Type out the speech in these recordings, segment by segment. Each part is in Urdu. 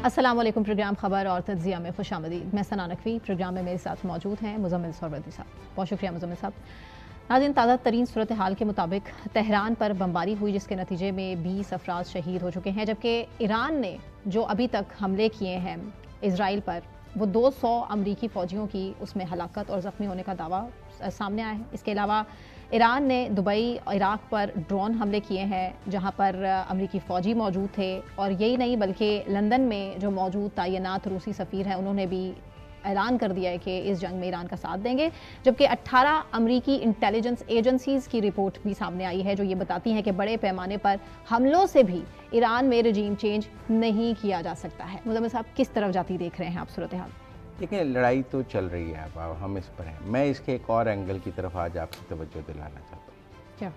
السلام علیکم. پروگرام خبر اور تجزیہ میں خوش آمدید. میں ثنا نقوی. پروگرام میں میرے ساتھ موجود ہیں مزمل سہروردی صاحب. بہت شکریہ مزمل صاحب. ناظرین، تازہ ترین صورتحال کے مطابق تہران پر بمباری ہوئی جس کے نتیجے میں 20 افراد شہید ہو چکے ہیں، جبکہ ایران نے جو ابھی تک حملے کیے ہیں اسرائیل پر وہ 200 امریکی فوجیوں کی اس میں ہلاکت اور زخمی ہونے کا دعویٰ سامنے آیا ہے. اس کے علاوہ ایران نے دبئی عراق پر ڈرون حملے کیے ہیں جہاں پر امریکی فوجی موجود تھے، اور یہی نہیں بلکہ لندن میں جو موجود تعینات روسی سفیر ہیں انہوں نے بھی اعلان کر دیا ہے کہ اس جنگ میں ایران کا ساتھ دیں گے. جبکہ 18 امریکی انٹیلیجنس ایجنسیز کی رپورٹ بھی سامنے آئی ہے جو یہ بتاتی ہیں کہ بڑے پیمانے پر حملوں سے بھی ایران میں رجیم چینج نہیں کیا جا سکتا ہے. مزمل صاحب، کس طرف جاتی دیکھ رہے ہیں آپ صورتحال؟ دیکھیں، لڑائی تو چل رہی ہے، اب ہم اس پر ہیں. میں اس کے ایک اور اینگل کی طرف آج آپ کی توجہ دلانا چاہتا ہوں. کیا؟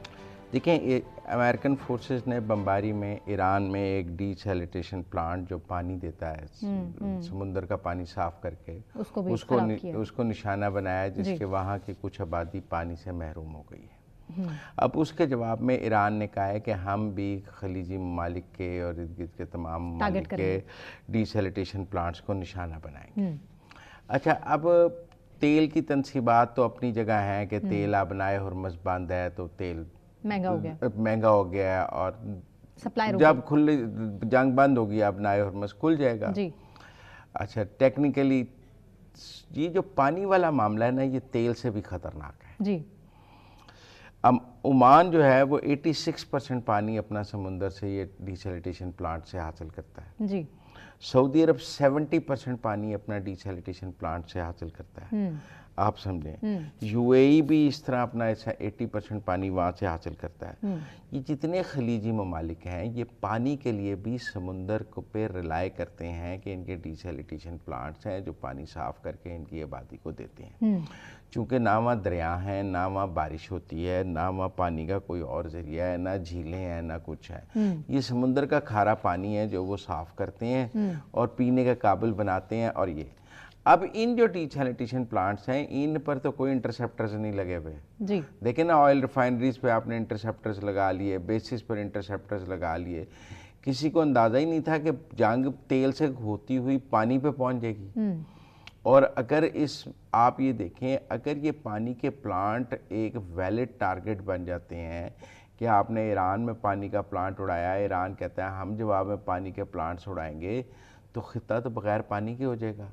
دیکھیں، امریکن فورسز نے بمباری میں ایران میں ایک ڈی سیلیٹیشن پلانٹ جو پانی دیتا ہے سمندر کا پانی صاف کر کے اس کو نشانہ بنایا، جس کے وہاں کی کچھ آبادی پانی سے محروم ہو گئی ہے. اب اس کے جواب میں ایران نے کہا ہے کہ ہم بھی خلیجی ممالک کے اور ارد گرد کے تمام ممالک کے ڈی سیلیٹیشن پلانٹس کو نشانہ بنائیں گے. اچھا، اب تیل کی تنصیبات تو اپنی جگہ ہیں کہ تیل اب نائے ہرمز بند ہے تو تیل مہنگا ہو گیا ہے، اور جب جنگ بند ہوگی اب نائے ہرمز کھل جائے گا. اچھا، ٹیکنیکلی یہ جو پانی والا معاملہ ہے نا، یہ تیل سے بھی خطرناک ہے. عمان جو ہے وہ 86% پانی اپنا سمندر سے یہ ڈی سیلیٹیشن پلانٹ سے حاصل کرتا ہے. سعودی عرب 70% پانی اپنا ڈی سیلیٹیشن پلانٹ سے حاصل کرتا ہے. آپ سمجھیں، یو اے ای بھی اس طرح اپنا 80% پانی وہاں سے حاصل کرتا ہے. یہ جتنے خلیجی ممالک ہیں یہ پانی کے لیے بھی سمندر کو پہ رلائے کرتے ہیں کہ ان کے ڈی سیلیٹیشن پلانٹس ہیں جو پانی صاف کر کے ان کی آبادی کو دیتے ہیں. چونکہ نہ وہاں دریا ہیں، نہ وہاں بارش ہوتی ہے، نہ وہاں پانی کا کوئی اور ذریعہ ہے، نہ جھیلیں ہیں، نہ کچھ ہے. یہ سمندر کا کھارا پانی ہے جو وہ صاف کرتے ہیں اور پینے کے قابل بناتے ہیں. اور یہ اب ان جو ڈی سیلیٹیشن پلانٹس ہیں ان پر تو کوئی انٹرسیپٹرز نہیں لگے ہوئے. دیکھیں نا، آئل ریفائنریز پہ آپ نے انٹرسیپٹرز لگا لیے، بیسز پر انٹرسیپٹرز لگا لیے. کسی کو اندازہ ہی نہیں تھا کہ جنگ تیل سے ہوتی ہوئی پانی پہ پہنچ جائے گی. اور اگر آپ یہ دیکھیں، اگر یہ پانی کے پلانٹ ایک ویلڈ ٹارگٹ بن جاتے ہیں کہ آپ نے ایران میں پانی کا پلانٹ اڑایا، ایران کہتا ہے ہم جواب میں پانی کے پلانٹس اڑائیں گے، تو خطہ تو بغیر پانی کے ہو جائے گا.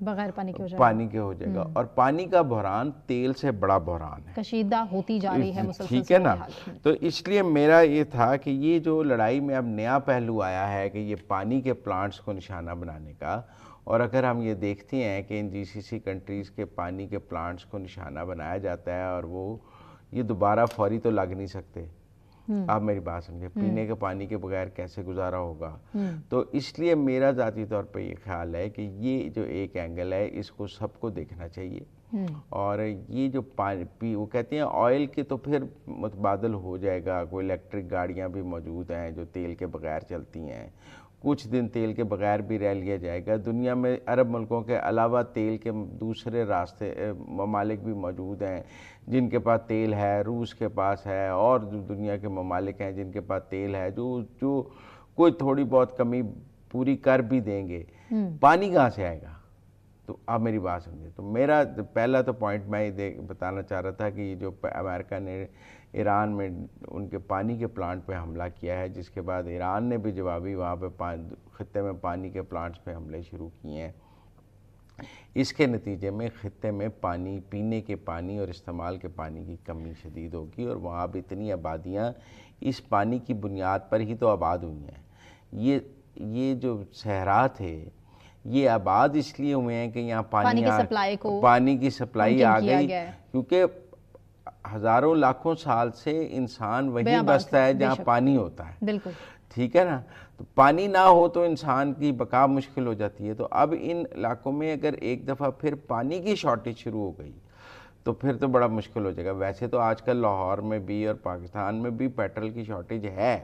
پانی کے ہو جائے گا. اور پانی کا بحران تیل سے بڑا بحران ہے، کشیدہ ہوتی جا رہی ہے مسلسل. ٹھیک ہے نا. تو اس لیے میرا یہ تھا کہ یہ جو لڑائی میں اب نیا پہلو آیا ہے کہ یہ پانی کے پلانٹس کو نشانہ بنانے کا، اور اگر ہم یہ دیکھتے ہیں کہ ان جی سی سی کنٹریز کے پانی کے پلانٹس کو نشانہ بنایا جاتا ہے اور وہ یہ دوبارہ فوری تو لگ نہیں سکتے. آپ میری بات سمجھے، پینے کے پانی کے بغیر کیسے گزارا ہوگا. تو اس لیے میرا ذاتی طور پہ یہ خیال ہے کہ یہ جو ایک اینگل ہے اس کو سب کو دیکھنا چاہیے. اور یہ جو پانی وہ کہتے ہیں آئل کے تو پھر متبادل ہو جائے گا. کوئی الیکٹرک گاڑیاں بھی موجود ہیں جو تیل کے بغیر چلتی ہیں، کچھ دن تیل کے بغیر بھی رہ لیا جائے گا. دنیا میں عرب ملکوں کے علاوہ تیل کے دوسرے راستے ممالک بھی موجود ہیں جن کے پاس تیل ہے. روس کے پاس ہے، اور دنیا کے ممالک ہیں جن کے پاس تیل ہے جو کوئی تھوڑی بہت کمی پوری کر بھی دیں گے. پانی کہاں سے آئے گا؟ تو آپ میری بات سمجھیں. تو میرا پہلا تو پوائنٹ میں یہ بتانا چاہ رہا تھا کہ یہ جو امریکہ نے ایران میں ان کے پانی کے پلانٹ پہ حملہ کیا ہے، جس کے بعد ایران نے بھی جوابی وہاں پہ خطے میں پانی کے پلانٹس پہ حملے شروع کیے ہیں. اس کے نتیجے میں خطے میں پانی، پینے کے پانی اور استعمال کے پانی کی کمی شدید ہوگی. اور وہاں اب اتنی آبادیاں اس پانی کی بنیاد پر ہی تو آباد ہوئی ہیں. یہ جو صحرا تھے یہ آباد اس لیے ہوئے ہیں کہ یہاں پانی کی سپلائی آ گئی، کیونکہ ہزاروں لاکھوں سال سے انسان وہیں بستا ہے جہاں پانی ہوتا ہے. بالکل ٹھیک ہے نا. تو پانی نہ ہو تو انسان کی بقا مشکل ہو جاتی ہے. تو اب ان علاقوں میں اگر ایک دفعہ پھر پانی کی شارٹیج شروع ہو گئی تو پھر تو بڑا مشکل ہو جائے گا. ویسے تو آج کل لاہور میں بھی اور پاکستان میں بھی پیٹرول کی شارٹیج ہے،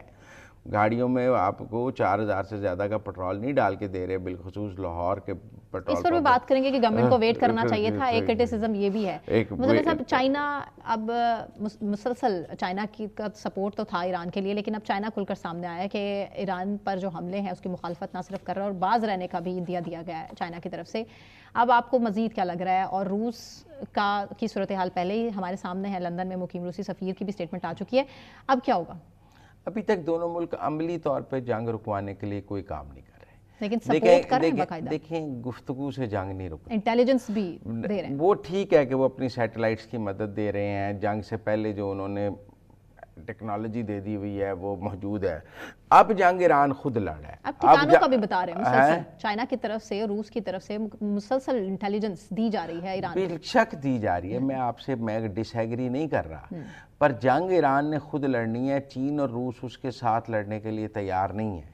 گاڑیوں میں آپ کو 4000 سے زیادہ کا پیٹرول نہیں ڈال کے دے رہے، بالخصوص لاہور کے پیٹرول اس پر بھی بات کریں گے کہ گورنمنٹ کو ویٹ کرنا چاہیے تھا. ایک کرٹیسزم یہ بھی ہے مظفر صاحب، چائنا اب مسلسل چائنا کی کا سپورٹ تو تھا ایران کے لیے، لیکن اب چائنا کھل کر سامنے آیا کہ ایران پر جو حملے ہیں اس کی مخالفت نہ صرف کر رہا ہے اور باز رہنے کا بھی دیا گیا ہے چائنا کی طرف سے. اب آپ کو مزید کیا لگ رہا ہے؟ اور روس کی صورتحال پہلے ہی ہمارے سامنے ہے، لندن میں مقیم روسی سفیر کی بھی اسٹیٹمنٹ آ چکی ہے، اب کیا ہوگا؟ ابھی تک دونوں ملک عملی طور پہ جنگ رکوانے کے لیے کوئی کام نہیں کر رہے، لیکن سپورٹ کر رہے ہیں باقاعدہ. دیکھیں گفتگو سے جنگ نہیں رکتی، انٹیلیجنس بھی دے رہے ہیں. وہ ٹھیک ہے کہ وہ اپنی سیٹلائٹس کی مدد دے رہے ہیں، جنگ سے پہلے جو انہوں نے ٹیکنالوجی دے دی ہوئی ہے وہ موجود ہے. اب جنگ ایران خود لڑ رہا ہے. اب ٹھکانوں کا بھی بتا رہے ہیں مسلسل چائنا کی طرف سے، روس کی طرف سے مسلسل انٹیلیجنس دی جا رہی ہے ایران کو. بے شک دی جا رہی ہے، میں ڈس ایگری نہیں کر رہا، پر جنگ ایران نے خود لڑنی ہے. چین اور روس اس کے ساتھ لڑنے کے لیے تیار نہیں ہے.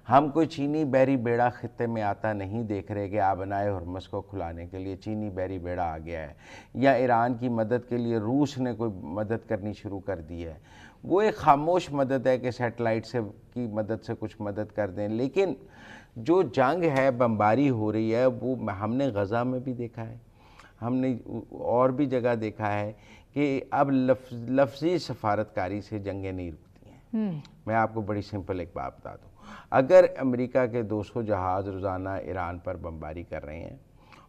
ہم کوئی چینی بحری بیڑا خطے میں آتا نہیں دیکھ رہے کہ آبنائے ہرمز کو کھلانے کے لیے چینی بحری بیڑا آ گیا ہے، یا ایران کی مدد کے لیے روس نے کوئی مدد کرنی شروع کر دی ہے. وہ ایک خاموش مدد ہے کہ سیٹلائٹ سے کی مدد سے کچھ مدد کر دیں. لیکن جو جنگ ہے، بمباری ہو رہی ہے، وہ ہم نے غزہ میں بھی دیکھا ہے، ہم نے اور بھی جگہ دیکھا ہے کہ اب لفظی سفارتکاری سے جنگیں نہیں رکتی ہیں. میں آپ کو بڑی سمپل ایک بات بتا دوں، اگر امریکہ کے 200 جہاز روزانہ ایران پر بمباری کر رہے ہیں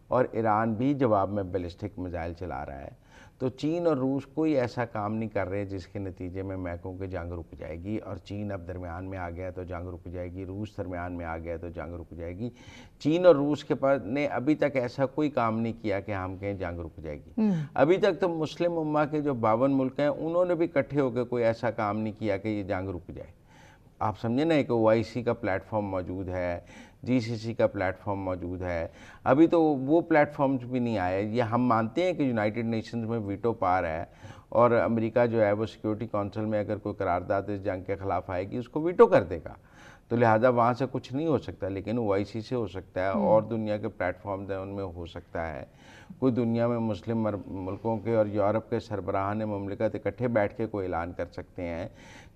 اور ایران بھی جواب میں بیلسٹک میزائل چلا رہا ہے، تو چین اور روس کوئی ایسا کام نہیں کر رہے جس کے نتیجے میں کہوں کہ جنگ رک جائے گی. اور چین اب درمیان میں آ گیا تو جنگ رک جائے گی، روس درمیان میں آ گیا تو جنگ رک جائے گی. چین اور روس کے پاس نے ابھی تک ایسا کوئی کام نہیں کیا کہ ہم کہیں جنگ رک جائے گی. ابھی تک تو مسلم امہ کے جو 52 ملک ہیں انہوں نے بھی اکٹھے ہو کے کوئی ایسا کام نہیں کیا کہ یہ جنگ رک جائے. آپ سمجھیں نا، ایک OIC کا پلیٹ فارم موجود ہے، GCC کا پلیٹ فارم موجود ہے، ابھی تو وہ پلیٹ فارمز بھی نہیں آئے. یہ ہم مانتے ہیں کہ یونائٹڈ نیشنز میں ویٹو پار ہے اور امریکہ جو ہے وہ سیکیورٹی کونسل میں اگر کوئی قرارداد اس جنگ کے خلاف آئے گی اس کو ویٹو کر دے گا، تو لہٰذا وہاں سے کچھ نہیں ہو سکتا. لیکن OIC سے ہو سکتا ہے، اور دنیا کے پلیٹ فارمز ہیں ان میں ہو سکتا ہے. کوئی دنیا میں مسلم ملکوں کے اور یورپ کے سربراہان مملکت اکٹھے بیٹھ کے کوئی اعلان کر سکتے ہیں.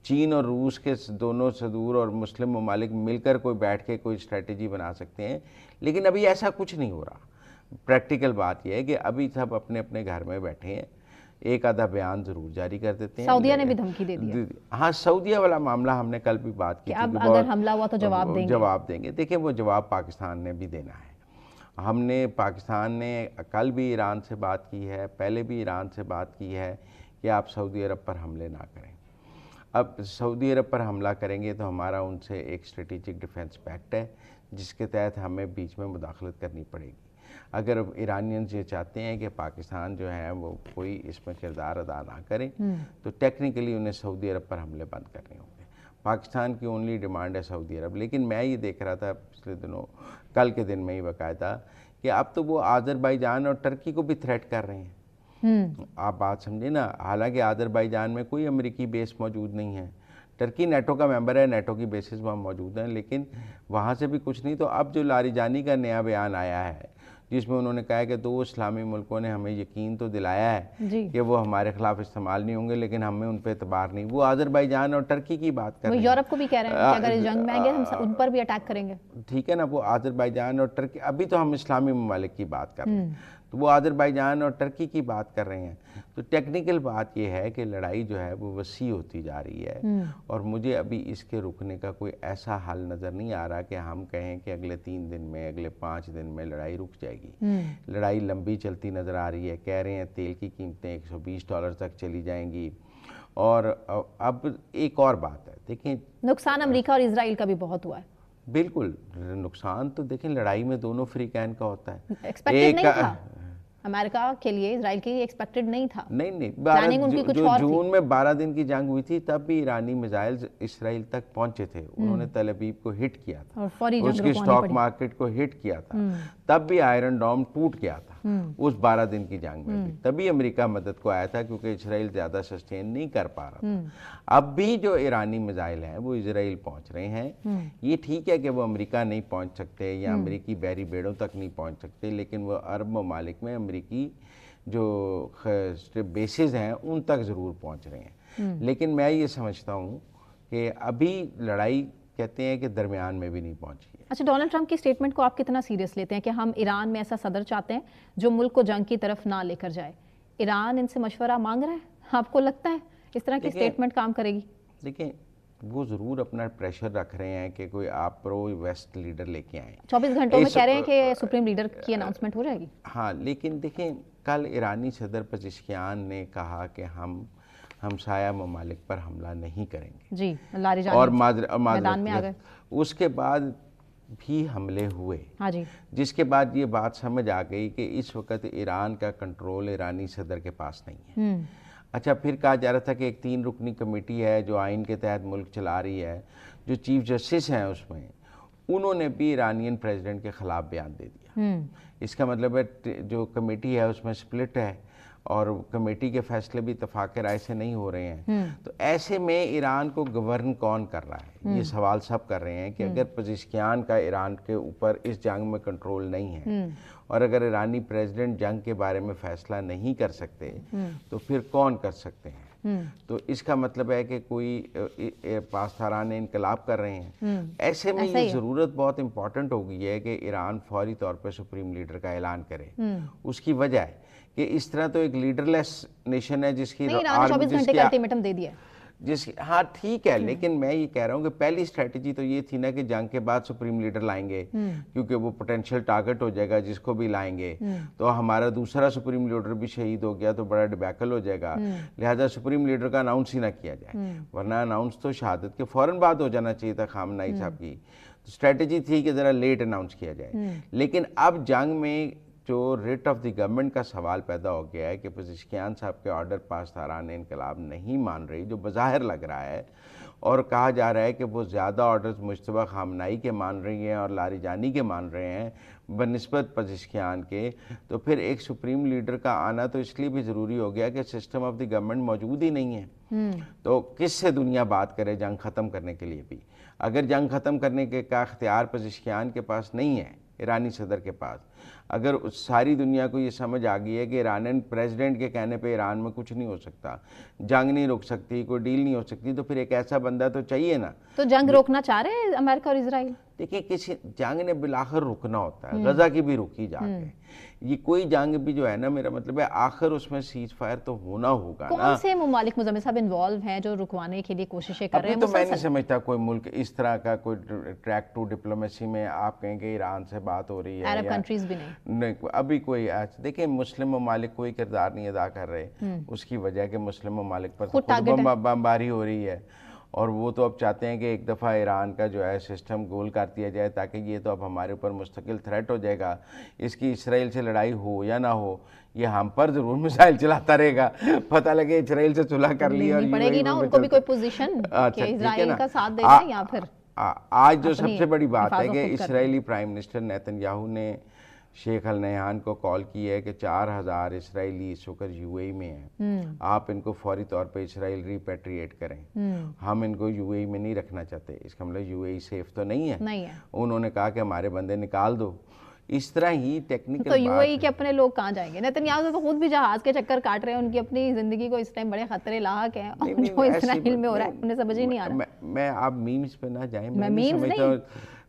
چین اور روس کے دونوں صدور اور مسلم ممالک مل کر کوئی بیٹھ کے کوئی اسٹریٹجی بنا سکتے ہیں. لیکن ابھی ایسا کچھ نہیں ہو رہا. پریکٹیکل بات یہ ہے کہ ابھی سب اپنے اپنے گھر میں بیٹھے ہیں. ایک آدھا بیان ضرور جاری کر دیتے ہیں. سعودیہ نے بھی دھمکی دے دی. ہاں، سعودیہ والا معاملہ ہم نے کل بھی بات کی تھی اب اگر حملہ ہوا تو جواب دیں گے. دیکھیں وہ جواب پاکستان نے بھی دینا ہے. ہم نے پاکستان نے کل بھی ایران سے بات کی ہے، پہلے بھی ایران سے بات کی ہے کہ آپ سعودی عرب پر حملے نہ کریں. اب سعودی عرب پر حملہ کریں گے تو ہمارا ان سے ایک اسٹریٹجک ڈیفنس پیکٹ ہے جس کے تحت ہمیں بیچ میں مداخلت کرنی پڑے گی. اگر ایرانینز یہ چاہتے ہیں کہ پاکستان جو ہے وہ کوئی اس میں کردار ادا نہ کریں تو ٹیکنیکلی انہیں سعودی عرب پر حملے بند کرنے ہوں گے. پاکستان کی اونلی ڈیمانڈ ہے سعودی عرب. لیکن میں یہ دیکھ رہا تھا پچھلے دنوں، کل کے دن میں ہی باقاعدہ، کہ اب تو وہ آذربائیجان اور ٹرکی کو بھی تھریٹ کر رہے ہیں. آپ بات سمجھیں نا، حالانکہ آذربائیجان میں کوئی امریکی بیس موجود نہیں ہے. ٹرکی نیٹو کا ممبر ہے، نیٹو کی بیسز وہاں موجود ہیں، لیکن وہاں سے بھی کچھ نہیں. تو اب جو لاریجانی کا نیا بیان آیا ہے جس میں انہوں نے کہا کہ 2 اسلامی ملکوں نے ہمیں یقین تو دلایا ہے کہ وہ ہمارے خلاف استعمال نہیں ہوں گے، لیکن ہمیں ان پہ اعتبار نہیں. وہ آذربائیجان اور ٹرکی کی بات کر رہے ہیں. وہ یورپ کو بھی کہہ رہے ہیں کہ اگر اس جنگ میں آئیں گے ہم ان پر بھی اٹیک کریں گے. ٹھیک ہے نا، وہ آذربائیجان اور ٹرکی، ابھی تو ہم اسلامی ممالک کی بات کر رہے ہیں، تو وہ آذربائیجان اور ٹرکی کی بات کر رہے ہیں. تو ٹیکنیکل بات یہ ہے کہ لڑائی جو ہے وہ وسیع ہوتی جا رہی ہے، اور مجھے ابھی اس کے رکنے کا کوئی ایسا حل نظر نہیں آ رہا کہ ہم کہیں کہ اگلے 3 دن میں، اگلے 5 دن میں لڑائی رک جائے گی. لڑائی لمبی چلتی نظر آ رہی ہے. کہہ رہے ہیں تیل کی قیمتیں $120 تک چلی جائیں گی. اور اب ایک اور بات ہے، دیکھیں نقصان امریکہ اور اسرائیل کا بھی بہت ہوا ہے. بالکل نقصان تو دیکھیں لڑائی میں دونوں فریقین کا ہوتا ہے. ایکسپیکٹڈ نہیں تھا امریکہ کے لیے، اسرائیل کے لیے ایکسپیکٹڈ نہیں تھا. نہیں، جو جون میں 12 دن کی جنگ ہوئی تھی تب بھی ایرانی میزائلز اسرائیل تک پہنچے تھے. انہوں نے تل ابیب کو ہٹ کیا تھا، اس کی سٹاک مارکیٹ کو ہٹ کیا تھا. تب بھی آئرن ڈوم ٹوٹ گیا تھا اس 12 دن کی جنگ میں بھی. تبھی امریکہ مدد کو آیا تھا کیونکہ اسرائیل زیادہ سسٹین نہیں کر پا رہا تھا. اب بھی جو ایرانی میزائل ہیں وہ اسرائیل پہنچ رہے ہیں. یہ ٹھیک ہے کہ وہ امریکہ نہیں پہنچ سکتے یا امریکی بحری بیڑوں تک نہیں پہنچ سکتے، لیکن وہ عرب ممالک میں امریکی جو بیسز ہیں ان تک ضرور پہنچ رہے ہیں. لیکن میں یہ سمجھتا ہوں کہ ابھی لڑائی کہتے ہیں کہ درمیان میں بھی نہیں پہنچی ہے۔ اچھا، ڈونلڈ ٹرمپ کی سٹیٹمنٹ کو آپ کتنا سیریس لیتے ہیں کہ ہم ایران میں ایسا صدر چاہتے ہیں جو ملک کو جنگ کی طرف نہ لے کر جائے؟ ایران ان سے مشورہ مانگ رہا ہے؟ آپ کو لگتا ہے اس طرح کی سٹیٹمنٹ کام کرے گی؟ دیکھیں وہ ضرور اپنا پریشر رکھ رہے ہیں کہ کوئی آپ پرو ویسٹ لیڈر لے کے آئیں۔ 24 گھنٹوں میں کہہ رہے ہیں کہ سپریم لیڈر کی اناؤنسمنٹ ہو جائے گی۔ ہاں، لیکن دیکھیں کل ایرانی صدر پزشکیان نے کہا کہ ہم ہمسایہ ممالک پر حملہ نہیں کریں گے جی، لاریجانی اور میدان میں آ گئے۔ اس کے بعد بھی حملے ہوئے، ہاں جی، جس کے بعد یہ بات سمجھ آ گئی کہ اس وقت ایران کا کنٹرول ایرانی صدر کے پاس نہیں ہے۔ اچھا، پھر کہا جا رہا تھا کہ ایک 3 رکنی کمیٹی ہے جو آئین کے تحت ملک چلا رہی ہے، جو چیف جسٹس ہیں اس میں، انہوں نے بھی ایرانین پریزیڈنٹ کے خلاف بیان دے دیا۔ اس کا مطلب ہے جو کمیٹی ہے اس میں سپلٹ ہے اور کمیٹی کے فیصلے بھی اتفاق رائے سے نہیں ہو رہے ہیں۔ تو ایسے میں ایران کو گورن کون کر رہا ہے؟ یہ سوال سب کر رہے ہیں کہ اگر پزشکیان کا ایران کے اوپر اس جنگ میں کنٹرول نہیں ہے اور اگر ایرانی پریزیڈنٹ جنگ کے بارے میں فیصلہ نہیں کر سکتے تو پھر کون کر سکتے ہیں؟ تو اس کا مطلب ہے کہ کوئی پاسداران انقلاب کر رہے ہیں۔ ایسے میں یہ ضرورت بہت امپورٹنٹ ہو گئی ہے کہ ایران فوری طور پہ سپریم لیڈر کا اعلان کرے۔ اس کی وجہ ہے کہ اس طرح تو ایک لیڈر لیس نیشن ہے جس کی ایران نے 24 گھنٹے کا الٹیمیٹم دے دیا ہے۔ ہاں ٹھیک ہے، لیکن میں یہ کہہ رہا ہوں کہ پہلی اسٹریٹجی تو یہ تھی نا کہ جنگ کے بعد سپریم لیڈر لائیں گے، کیونکہ وہ پوٹینشیل ٹارگٹ ہو جائے گا جس کو بھی لائیں گے تو ہمارا دوسرا سپریم لیڈر بھی شہید ہو گیا تو بڑا ڈیبیکل ہو جائے گا، لہذا سپریم لیڈر کا اناؤنس ہی نہ کیا جائے، ورنہ اناؤنس تو شہادت کے فوراً بعد ہو جانا چاہیے تھا خامنہئی صاحب کی۔ اسٹریٹجی تھی کہ ذرا لیٹ اناؤنس کیا جائے، لیکن اب جنگ میں جو ریٹ آف دی گورنمنٹ کا سوال پیدا ہو گیا ہے کہ پزشکیان صاحب کے آرڈر پاسداران انقلاب نہیں مان رہی، جو بظاہر لگ رہا ہے، اور کہا جا رہا ہے کہ وہ زیادہ آرڈرز مجتبیٰ خامنہئی کے مان رہی ہیں اور لاریجانی کے مان رہے ہیں بنسبت پزشکیان کے، تو پھر ایک سپریم لیڈر کا آنا تو اس لیے بھی ضروری ہو گیا کہ سسٹم آف دی گورنمنٹ موجود ہی نہیں ہے۔ تو کس سے دنیا بات کرے جنگ ختم کرنے کے لیے بھی؟ اگر جنگ ختم کرنے کے کا اختیار پزشکیان کے پاس نہیں ہے، ایرانی صدر کے پاس، اگر ساری دنیا کو یہ سمجھ آ گئی ہے کہ ایرانین پریزیڈنٹ کے کہنے پہ ایران میں کچھ نہیں ہو سکتا، جنگ نہیں رک سکتی، کوئی ڈیل نہیں ہو سکتی، تو پھر ایک ایسا بندہ تو چاہیے نا۔ تو جنگ روکنا چاہ رہے ہیں امریکہ اور اسرائیل؟ دیکھیں کسی جنگ نے بالآخر رکنا ہوتا ہے، غزہ کی بھی رکی جا کے، یہ کوئی جنگ بھی جو ہے نا، میرا مطلب ہے آخر اس میں سیز فائر تو ہونا ہوگا نا۔ کون سے ممالک مزمل صاحب انوالو ہیں جو رکوانے کے لیے کوششیں کر رہے ہیں؟ ابھی تو میں نہیں سمجھتا کوئی ملک اس طرح کا کوئی ٹریک ٹو ڈپلومیسی میں آپ کہیں کہ ایران سے بات ہو رہی ہے، عرب کنٹریز بھی نہیں، ابھی کوئی دیکھیں مسلم ممالک کوئی کردار نہیں ادا کر رہے، اس کی وجہ کہ مسلم ممالک پر خود بمباری ہو رہی ہے، اور وہ تو اب چاہتے ہیں کہ ایک دفعہ ایران کا جو ہے سسٹم گول کر دیا جائے تاکہ یہ تو اب ہمارے اوپر مستقل تھریٹ ہو جائے گا، اس کی اسرائیل سے لڑائی ہو یا نہ ہو یہ ہم پر ضرور میزائل چلاتا رہے گا، پتہ لگے اسرائیل سے صلح کر لی اور پڑے گی نا ان کو بھی کوئی پوزیشن کہ اسرائیل کا ساتھ دے دیں یا پھر۔ آج جو سب سے بڑی بات ہے کہ اسرائیلی پرائم منسٹر نیتن یاہو نے شیخ النہیان کو کال کی ہے کہ 4000 اسرائیلی اس وقت یو اے میں ہیں، آپ ان کو فوری طور پہ اسرائیل ریپیٹریٹ کریں، ہم ان کو یو اے میں نہیں رکھنا چاہتے۔ اس کا مطلب یو اے سیف تو نہیں ہے، انہوں نے کہا کہ ہمارے بندے نکال دو۔ اس طرح ہی ٹیکنیکل تو یو اے کے اپنے لوگ کہاں جائیں گے؟ نیتن یاہو تو خود بھی جہاز کے چکر کاٹ رہے ہیں، ان کی اپنی زندگی کو اس ٹائم بڑے خطرے لاحق ہیں، جو اسرائیل میں ہو رہا ہے انہیں سمجھ ہی نہیں آ رہا۔ میں آپ میمز پہ نہ جائیں، میں میمز نہیں،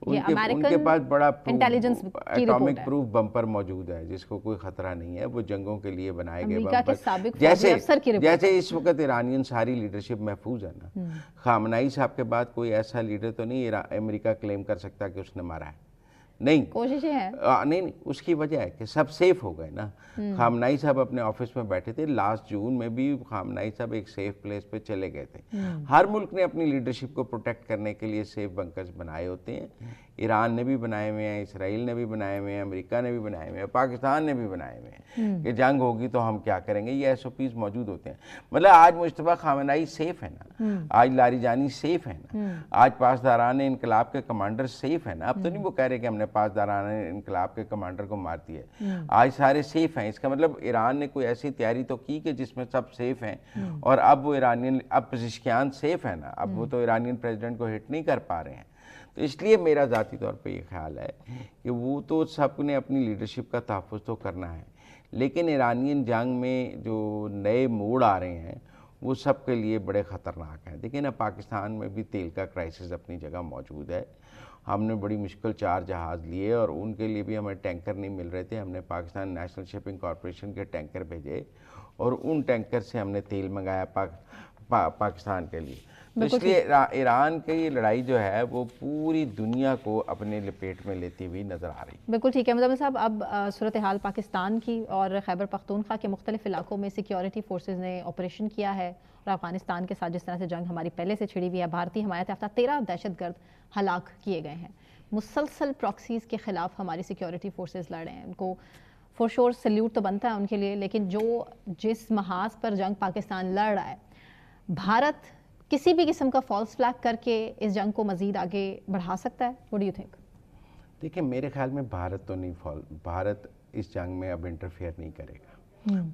ان کے پاس بڑا ایٹامک پروف بمپر موجود ہے جس کو کوئی خطرہ نہیں ہے، وہ جنگوں کے لیے بنائے گئے بمپر، جیسے اس وقت ایرانین ساری لیڈرشپ محفوظ ہے نا۔ خامنہئی صاحب کے بعد کوئی ایسا لیڈر تو نہیں امریکہ کلیم کر سکتا کہ اس نے مارا ہے، نہیں، کوششیں ہیں، نہیں، اس کی وجہ ہے کہ سب سیف ہو گئے نا۔ خامنہئی صاحب اپنے آفس میں بیٹھے تھے، لاسٹ جون میں بھی خامنہئی صاحب ایک سیف پلیس پہ چلے گئے تھے۔ ہر ملک نے اپنی لیڈرشپ کو پروٹیکٹ کرنے کے لیے سیف بنکرز بنائے ہوتے ہیں، ایران نے بھی بنائے ہوئے ہیں، اسرائیل نے بھی بنائے ہوئے ہیں، امریکہ نے بھی بنائے ہوئے ہیں، پاکستان نے بھی بنائے ہوئے ہیں کہ جنگ ہوگی تو ہم کیا کریں گے، یہ ایس او پیز موجود ہوتے ہیں۔ مطلب آج مجتبیٰ خامنہئی سیف ہے نا، آج لاریجانی سیف ہے نا، آج پاسداران انقلاب کے کمانڈر سیف ہے نا۔ اب تو نہیں وہ کہہ رہے کہ ہم نے پاسداران انقلاب کے کمانڈر کو مار دیا ہے، آج سارے سیف ہیں۔ اس کا مطلب ایران نے کوئی ایسی تیاری تو کی کہ جس میں سب سیف ہیں، اور اب وہ ایرانین، اب پزشکیان سیف ہے نا، اب وہ تو ایرانین پریزیڈنٹ کو ہٹ نہیں کر پا رہے ہیں۔ تو اس لیے میرا ذاتی طور پہ یہ خیال ہے کہ وہ تو سب نے اپنی لیڈرشپ کا تحفظ تو کرنا ہے، لیکن ایرانین جنگ میں جو نئے موڑ آ رہے ہیں وہ سب کے لیے بڑے خطرناک ہیں. دیکھیں نا, پاکستان میں بھی تیل کا کرائسس اپنی جگہ موجود ہے. ہم نے بڑی مشکل 4 جہاز لیے اور ان کے لیے بھی ہمیں ٹینکر نہیں مل رہے تھے. ہم نے پاکستان نیشنل شپنگ کارپوریشن کے ٹینکر بھیجے اور ان ٹینکر سے ہم نے تیل منگایا پاکستان کے لیے. تو اس لیے ایران کی یہ لڑائی جو ہے وہ پوری دنیا کو اپنے لپیٹ میں لیتی ہوئی نظر آ رہی ہے. بالکل ٹھیک ہے مزمل صاحب. اب صورتحال پاکستان کی اور خیبر پختونخوا کے مختلف علاقوں میں سیکیورٹی فورسز نے آپریشن کیا ہے اور افغانستان کے ساتھ جس طرح سے جنگ ہماری پہلے سے چھڑی ہوئی ہے, بھارتی حمایت یافتہ 13 دہشت گرد ہلاک کیے گئے ہیں. مسلسل پراکسیز کے خلاف ہماری سیکیورٹی فورسز لڑ رہے ہیں. ان کو فور شور سلیوٹ تو بنتا ہے ان کے لیے, لیکن جس محاذ پر جنگ پاکستان لڑ رہا ہے, بھارت کسی بھی قسم کا فالس فلیگ کر کے اس جنگ کو مزید آگے بڑھا سکتا ہے؟ What do you think؟ دیکھیں میرے خیال میں بھارت اس جنگ میں اب انٹرفیئر نہیں کرے گا.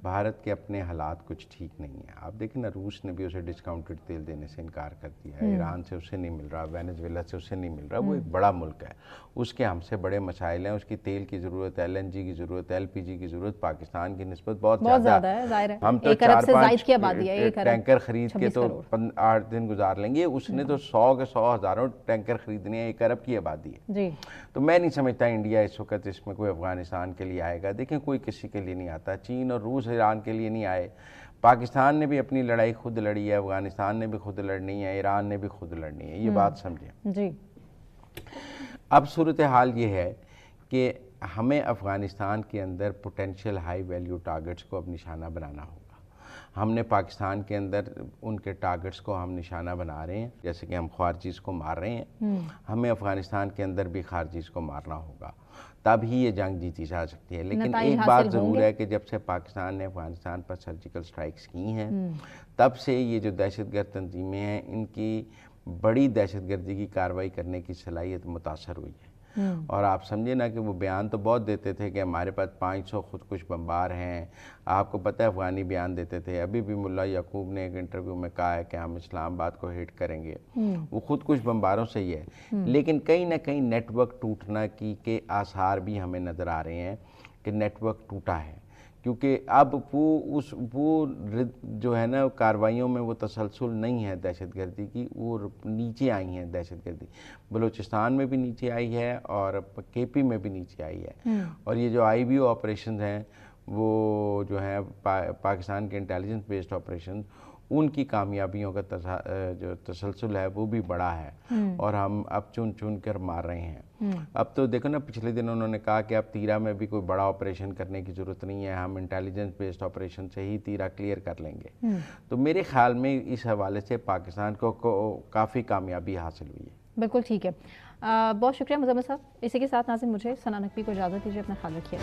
بھارت کے اپنے حالات کچھ ٹھیک نہیں ہیں. آپ دیکھیں نا, روس نے بھی اسے ڈسکاؤنٹڈ تیل دینے سے انکار کر دیا ہے. ایران سے اسے نہیں مل رہا, وینزویلا سے اسے نہیں مل رہا. وہ ایک بڑا ملک ہے, اس کے ہم سے بڑے مسائل ہیں. اس کی تیل کی ضرورت ہے, LNG کی ضرورت ہے, LPG کی ضرورت پاکستان کی نسبت بہت زیادہ ہے. ظاہر ہے ہم تو 4-5 ٹینکر خرید کے تو 8 دن گزار لیں گے. اس نے تو 100 کے 100 ہزاروں ٹینکر خریدنے ہیں. 1 ارب کی آبادی ہے. تو میں نہیں سمجھتا انڈیا اس وقت اس میں کوئی افغانستان کے لیے آئے گا. دیکھیں کوئی کسی کے لیے نہیں آتا. چین اور روس ایران کے لیے نہیں آئے. پاکستان نے بھی اپنی لڑائی خود لڑی ہے, افغانستان نے بھی خود لڑنی ہے, ایران نے بھی خود لڑنی ہے. یہ بات سمجھیں. جی اب صورتحال یہ ہے کہ ہمیں افغانستان کے اندر پوٹینشیل ہائی ویلیو ٹارگٹس کو اب نشانہ بنانا ہوگا. ہم نے پاکستان کے اندر ان کے ٹارگٹس کو ہم نشانہ بنا رہے ہیں, جیسے کہ ہم خارجیز کو مار رہے ہیں. ہمیں افغانستان کے اندر بھی خارجیز کو مارنا ہوگا, تب ہی یہ جنگ جیتی جا سکتی ہے. لیکن ایک بات ضرور ہے کہ جب سے پاکستان نے افغانستان پر سرجیکل سٹرائکس کی ہیں, تب سے یہ جو دہشت گرد تنظیمیں ہیں, ان کی بڑی دہشت گردی کی کارروائی کرنے کی صلاحیت متاثر ہوئی ہے. اور آپ سمجھے نا کہ وہ بیان تو بہت دیتے تھے کہ ہمارے پاس 500 خودکش بمبار ہیں. آپ کو پتہ ہے افغانی بیان دیتے تھے. ابھی بھی ملا یعقوب نے ایک انٹرویو میں کہا ہے کہ ہم اسلام آباد کو ہٹ کریں گے. وہ خودکش بمباروں سے ہی ہے. لیکن کہیں نہ کہیں نیٹ ورک ٹوٹنا کی کے آثار بھی ہمیں نظر آ رہے ہیں کہ نیٹ ورک ٹوٹا ہے. کیونکہ اب وہ جو ہے نا کارروائیوں میں وہ تسلسل نہیں ہے دہشت گردی کی. وہ نیچے آئی ہیں دہشت گردی. بلوچستان میں بھی نیچے آئی ہے اور KP میں بھی نیچے آئی ہے. اور یہ جو IBO آپریشنز ہیں وہ جو ہیں پاکستان کے انٹیلیجنس بیسڈ آپریشن, ان کی کامیابیوں کا جو تسلسل ہے وہ بھی بڑا ہے. اور ہم اب چن کر مار رہے ہیں. اب تو دیکھو نا, پچھلے دن انہوں نے کہا کہ اب تیرا میں بھی کوئی بڑا آپریشن کرنے کی ضرورت نہیں ہے, ہم انٹیلیجنس بیسڈ آپریشن سے ہی تیرا کلیئر کر لیں گے. تو میرے خیال میں اس حوالے سے پاکستان کو کافی کامیابی حاصل ہوئی ہے. بالکل ٹھیک ہے. بہت شکریہ مزمل صاحب. اسی کے ساتھ ناظرین مجھے ثنا نقوی کو اجازت دیجیے. اپنا خیال رکھیے.